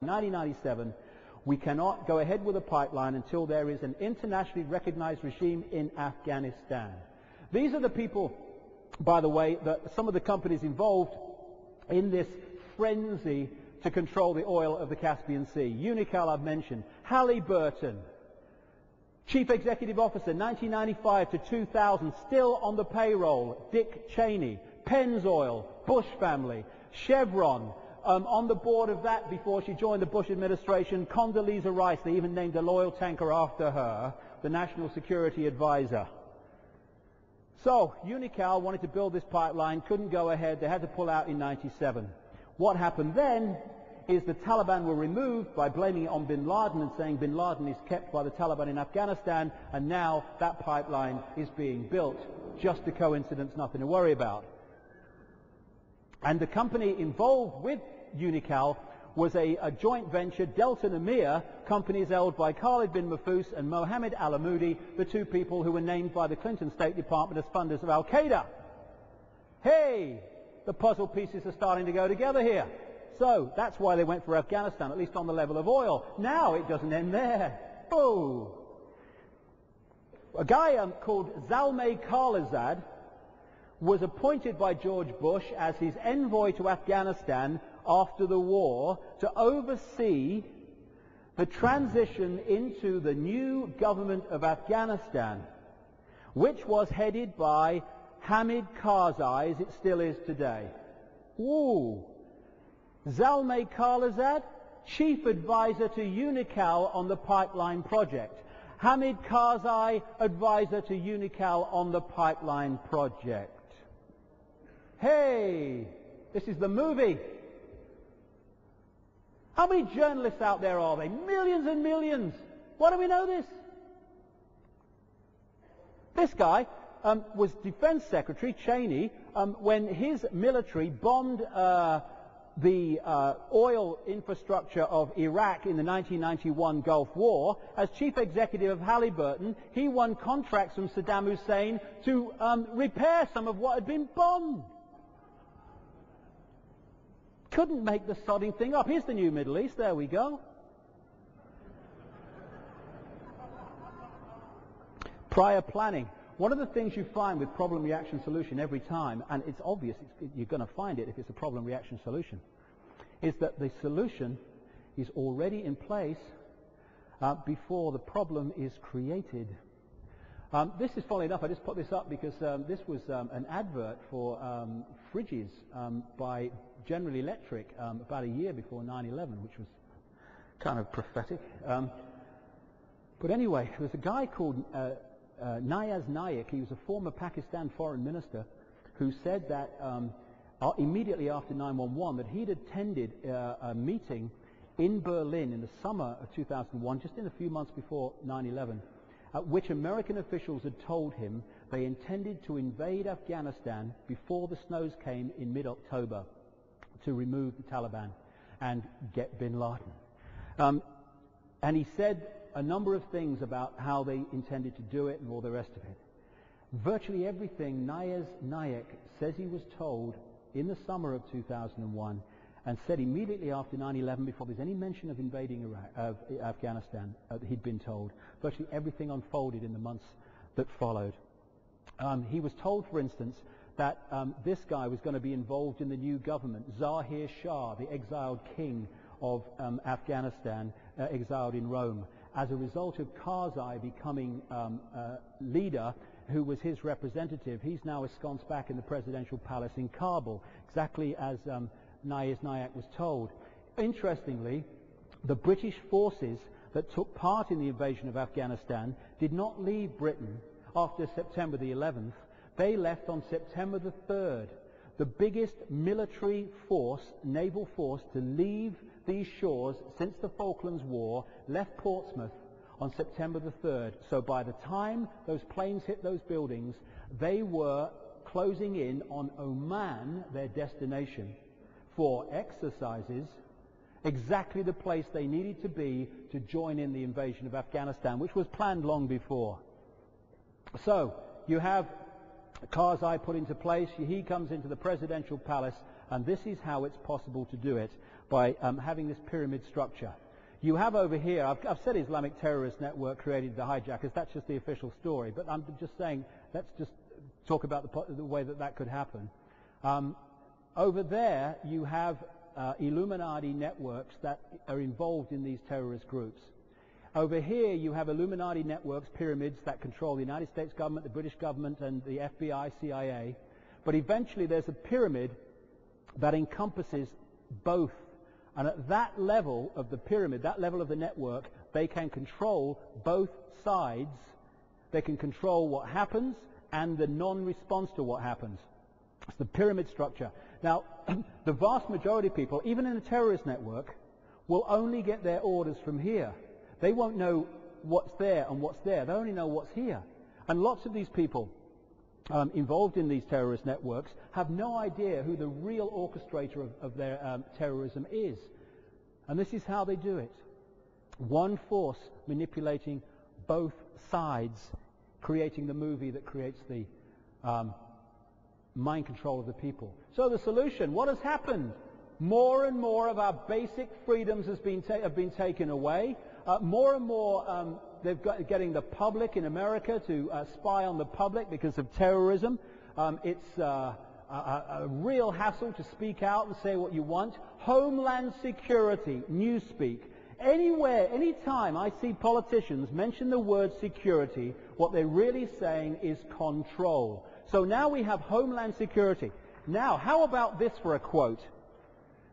1997, we cannot go ahead with a pipeline until there is an internationally recognized regime in Afghanistan. These are the people, by the way, that some of the companies involved in this frenzy to control the oil of the Caspian Sea. Unocal I've mentioned. Halliburton, Chief Executive Officer, 1995 to 2000, still on the payroll, Dick Cheney. Pennzoil, Bush family. Chevron, on the board of that before she joined the Bush administration, Condoleezza Rice, they even named an oil tanker after her, the National Security Advisor. So, Unocal wanted to build this pipeline, couldn't go ahead, they had to pull out in 97. What happened then is the Taliban were removed by blaming it on bin Laden and saying bin Laden is kept by the Taliban in Afghanistan, and now that pipeline is being built. Just a coincidence, nothing to worry about. And the company involved with Unocal was a joint venture, Delta Namir, companies held by Khalid bin Mahfouz and Mohammed Alamoudi, the two people who were named by the Clinton State Department as funders of Al-Qaeda. Hey, the puzzle pieces are starting to go together here. So that's why they went for Afghanistan, at least on the level of oil. Now it doesn't end there. Oh. A guy called Zalmay Khalilzad was appointed by George Bush as his envoy to Afghanistan after the war to oversee the transition into the new government of Afghanistan, which was headed by Hamid Karzai, as it still is today. Ooh. Zalmay Khalilzad, chief advisor to Unocal on the pipeline project. Hamid Karzai, advisor to Unocal on the pipeline project. Hey, this is the movie. How many journalists out there are there? Millions and millions. Why do we know this? This guy was Defense Secretary Cheney when his military bombed the oil infrastructure of Iraq in the 1991 Gulf War. As chief executive of Halliburton, he won contracts from Saddam Hussein to repair some of what had been bombed. Couldn't make the sodding thing up. Here's the new Middle East. There we go. Prior planning. One of the things you find with problem, reaction, solution every time, and it's obvious you're going to find it if it's a problem, reaction, solution, is that the solution is already in place before the problem is created. This is funny enough, I just put this up because this was an advert for fridges by General Electric about a year before 9/11, which was kind of prophetic. But anyway, there's a guy called Niyaz Naik. He was a former Pakistan foreign minister who said that immediately after 9/11 that he'd attended a meeting in Berlin in the summer of 2001, just in a few months before 9/11, at which American officials had told him they intended to invade Afghanistan before the snows came in mid-October to remove the Taliban and get bin Laden. And he said a number of things about how they intended to do it and all the rest of it. Virtually everything Niyaz Naik says he was told in the summer of 2001 and said immediately after 9/11, before there's any mention of invading Afghanistan, he'd been told. Virtually everything unfolded in the months that followed. He was told, for instance, that this guy was going to be involved in the new government. Zahir Shah, the exiled king of Afghanistan, exiled in Rome. As a result of Karzai becoming leader, who was his representative, he's now ensconced back in the presidential palace in Kabul, exactly as Niyaz Naik was told. Interestingly, the British forces that took part in the invasion of Afghanistan did not leave Britain after September the 11th. They left on September the 3rd. The biggest military force, naval force, to leave these shores since the Falklands War left Portsmouth on September the 3rd. So by the time those planes hit those buildings, they were closing in on Oman, their destination, for exercises, exactly the place they needed to be to join in the invasion of Afghanistan, which was planned long before. So you have Karzai put into place, he comes into the presidential palace, and this is how it's possible to do it. by having this pyramid structure. You have over here, I've said Islamic terrorist network created the hijackers. That's just the official story. But I'm just saying, let's just talk about the way that could happen. Over there, you have Illuminati networks that are involved in these terrorist groups. Over here, you have Illuminati networks, pyramids that control the United States government, the British government, and the FBI, CIA. But eventually, there's a pyramid that encompasses both. And at that level of the pyramid, that level of the network, they can control both sides. They can control what happens and the non-response to what happens. It's the pyramid structure. Now, the vast majority of people, even in a terrorist network, will only get their orders from here. They won't know what's there and what's there. They only know what's here. And lots of these people involved in these terrorist networks have no idea who the real orchestrator of their terrorism is. And this is how they do it. One force manipulating both sides, creating the movie that creates the mind control of the people. So the solution, what has happened? More and more of our basic freedoms have been taken away. More and more they've got getting the public in America to spy on the public because of terrorism. It's a real hassle to speak out and say what you want. Homeland security, newspeak. Anywhere, anytime I see politicians mention the word security, what they're really saying is control. So now we have Homeland Security. Now, how about this for a quote?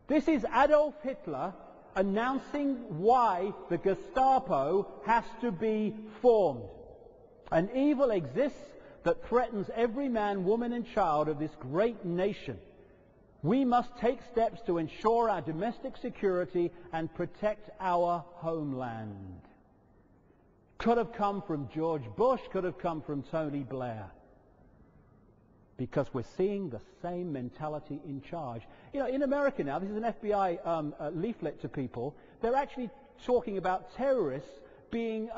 This is Adolf Hitler announcing why the Gestapo has to be formed. An evil exists that threatens every man, woman, and child of this great nation. We must take steps to ensure our domestic security and protect our homeland. Could have come from George Bush, could have come from Tony Blair. Because we're seeing the same mentality in charge. You know, in America now, this is an FBI leaflet to people. They're actually talking about terrorists being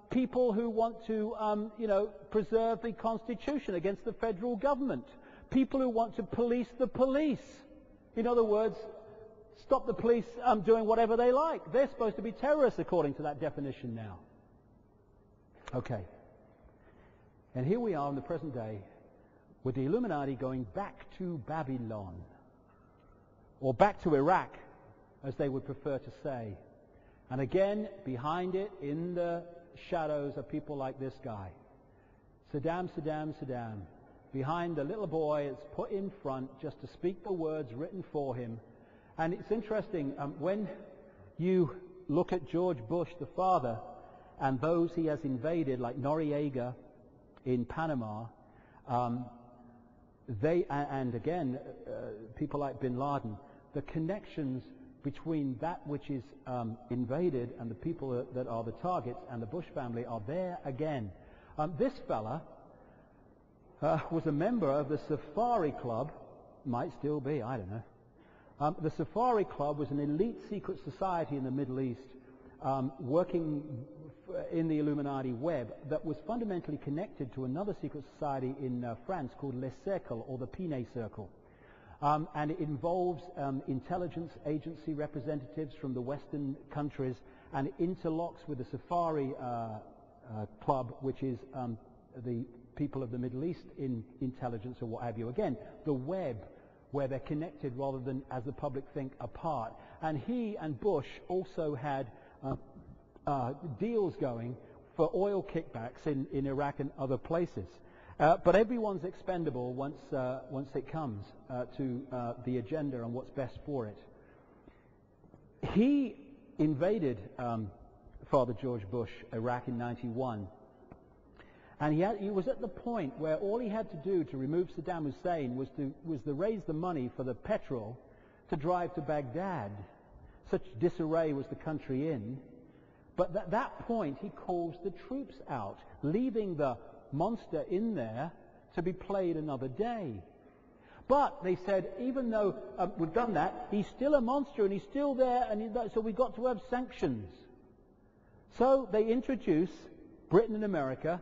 people who want to, preserve the Constitution against the federal government. People who want to police the police. In other words, stop the police doing whatever they like. They're supposed to be terrorists according to that definition now. Okay. And here we are in the present day with the Illuminati going back to Babylon, or back to Iraq, as they would prefer to say. And again, behind it, in the shadows, are people like this guy. Saddam, Saddam, Saddam. Behind the little boy is put in front just to speak the words written for him. And it's interesting, when you look at George Bush, the father, and those he has invaded, like Noriega in Panama, people like bin Laden, the connections between that which is invaded and the people that are the targets and the Bush family are there again. This fella was a member of the Safari Club, might still be, I don't know. The Safari Club was an elite secret society in the Middle East, working in the Illuminati web that was fundamentally connected to another secret society in France called Les Cercles, or the Pinay Circle. And it involves intelligence agency representatives from the Western countries, and it interlocks with the Safari Club, which is the people of the Middle East in intelligence or what have you. Again, the web, where they're connected rather than, as the public think, apart. And he and Bush also had deals going for oil kickbacks in Iraq and other places. But everyone's expendable once it comes to the agenda and what's best for it. He invaded Father George Bush, Iraq in '91. And he was at the point where all he had to do to remove Saddam Hussein was to raise the money for the petrol to drive to Baghdad. Such disarray was the country in. But at that point, he calls the troops out, leaving the monster in there to be played another day. But they said, even though we've done that, he's still a monster and he's still there, and so we've got to have sanctions. So they introduce, Britain and America,